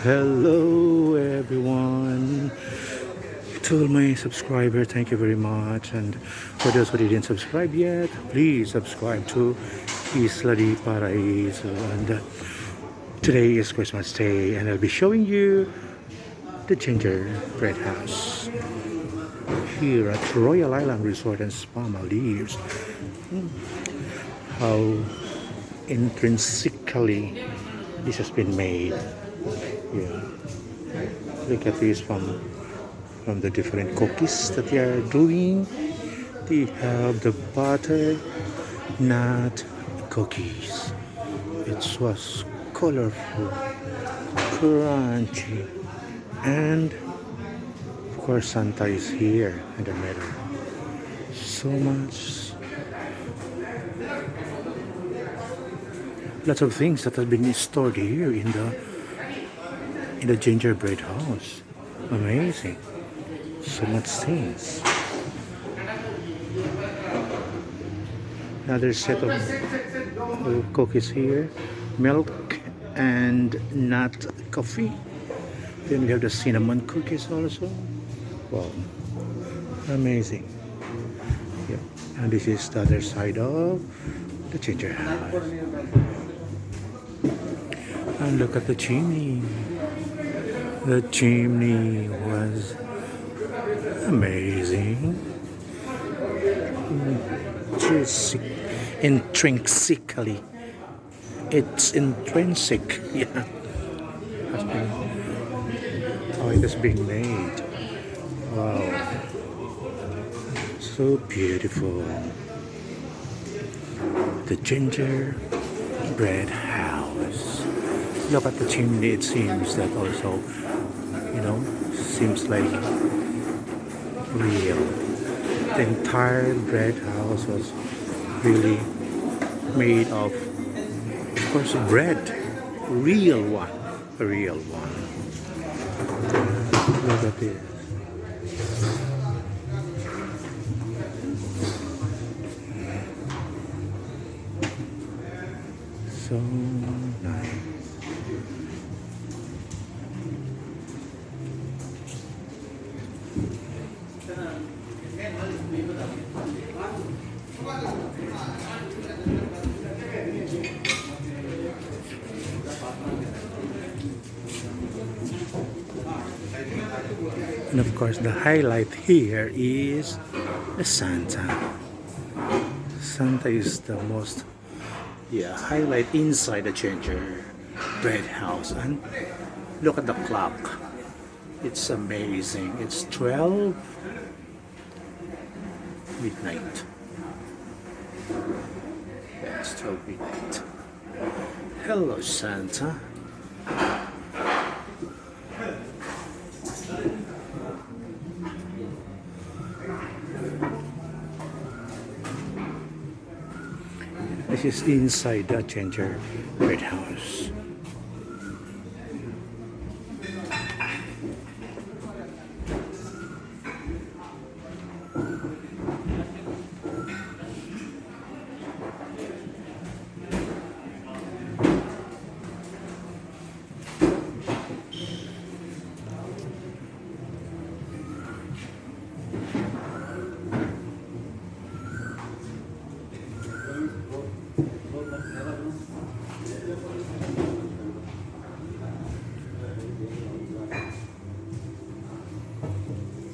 Hello everyone. To all my subscribers, thank you very much. And for those who didn't subscribe yet, please subscribe to Isla di Paraíso. And today is Christmas Day, and I'll be showing you the gingerbread house here at Royal Island Resort and Spa Maldives. How intrinsically this has been made. Yeah, look at this from the different cookies that they are doing. They have the butter nut cookies. It was colorful, crunchy, and of course Santa is here in the middle. So much, lots of things that have been stored here in the gingerbread house. Amazing. So much things. Another set of cookies here. Milk and nut coffee. Then we have the cinnamon cookies also. Wow. Amazing. Yep. And this is the other side of the ginger house. And look at the chimney. The chimney was amazing. Intrinsically, it's intrinsic. Yeah, has been, how it has been made. Wow, so beautiful. The gingerbread house. Look at the chimney. It seems that also, seems like real. The entire bread house was really made of course, bread. Real one. A real one. Look at this. So nice. And of course the highlight here is the Santa. Santa is the most highlight inside the gingerbread house. And look at the clock. It's amazing. It's 12 midnight. Yeah, it's 12 midnight. Hello, Santa. This is inside the gingerbread house.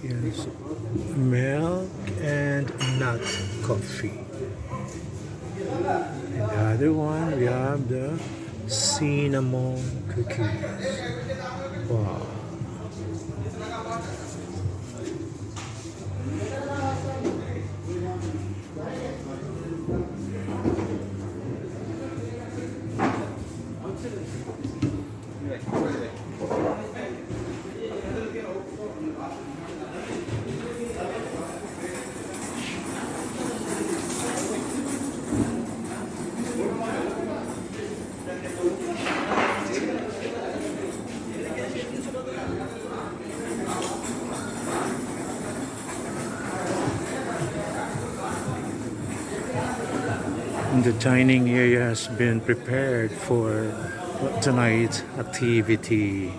Yes, milk and nut coffee. And the other one, we have the cinnamon cookies. Wow. The dining area has been prepared for tonight's activity.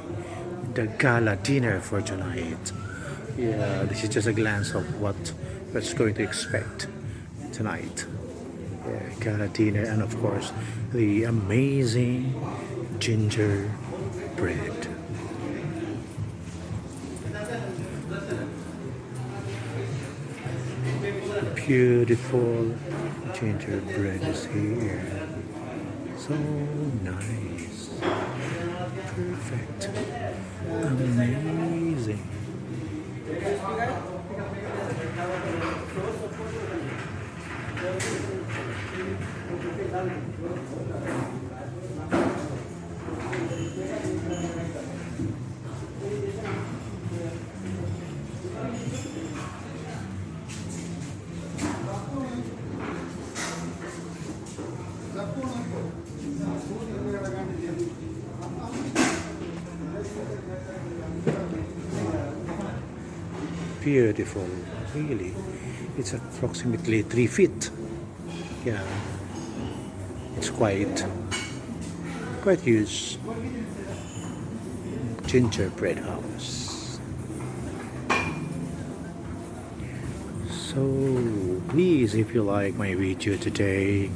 the gala dinner for tonight. Yeah, this is just a glance of what we're going to expect tonight. Yeah, gala dinner, and of course, the amazing ginger bread. Beautiful gingerbread is here. So nice. Perfect. Amazing. Beautiful, really. It's approximately 3 feet. Yeah, it's quite huge. Gingerbread house. So please, if you like my video today,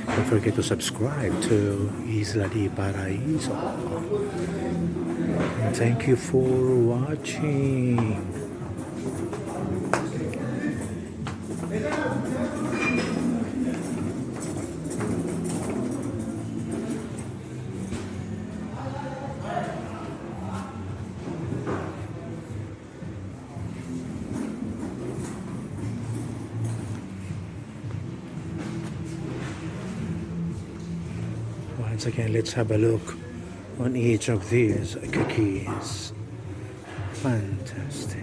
don't forget to subscribe to Isla di Paraíso. And thank you for watching. Once again, let's have a look on each of these cookies. Fantastic.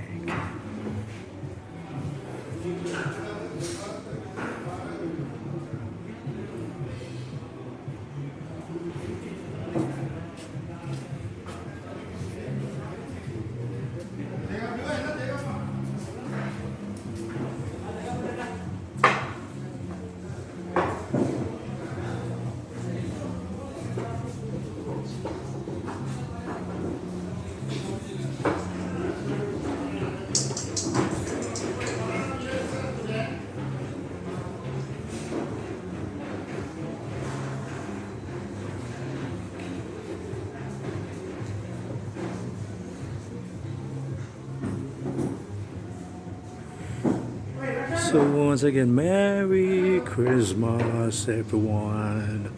So once again, Merry Christmas everyone,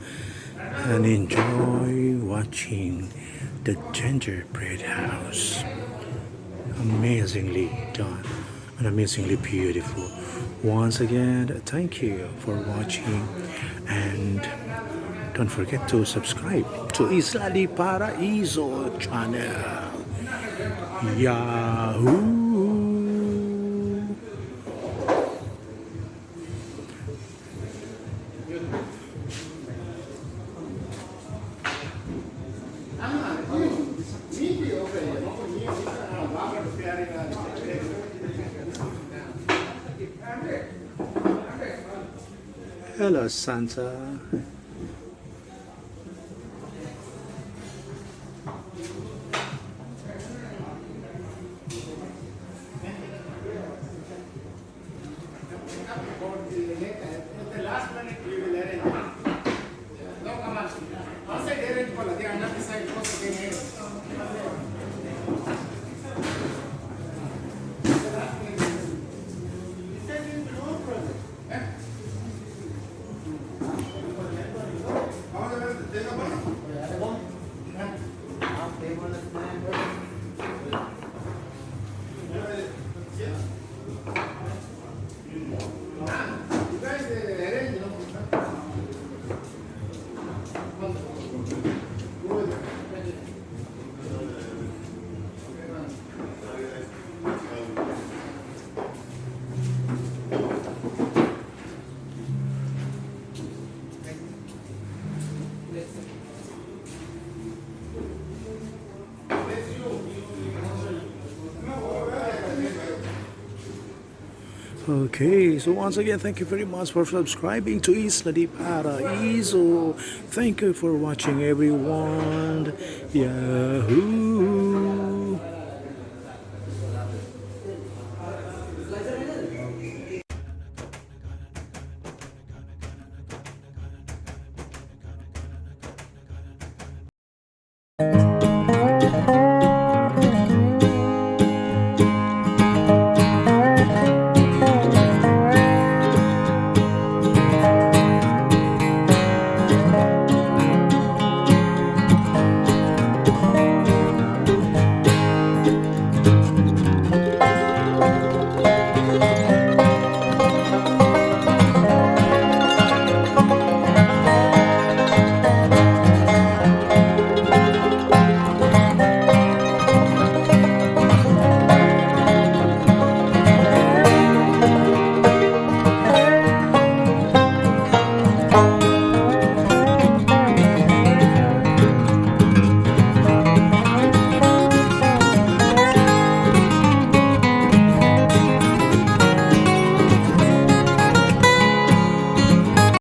and enjoy watching the gingerbread house. Amazingly done and amazingly beautiful. Once again, thank you for watching, and don't forget to subscribe to Isla di Paraíso channel. Yahoo! Hello, Santa. Okay, so once again, thank you very much for subscribing to Isla di Paraíso. Thank you for watching, everyone. Yahoo!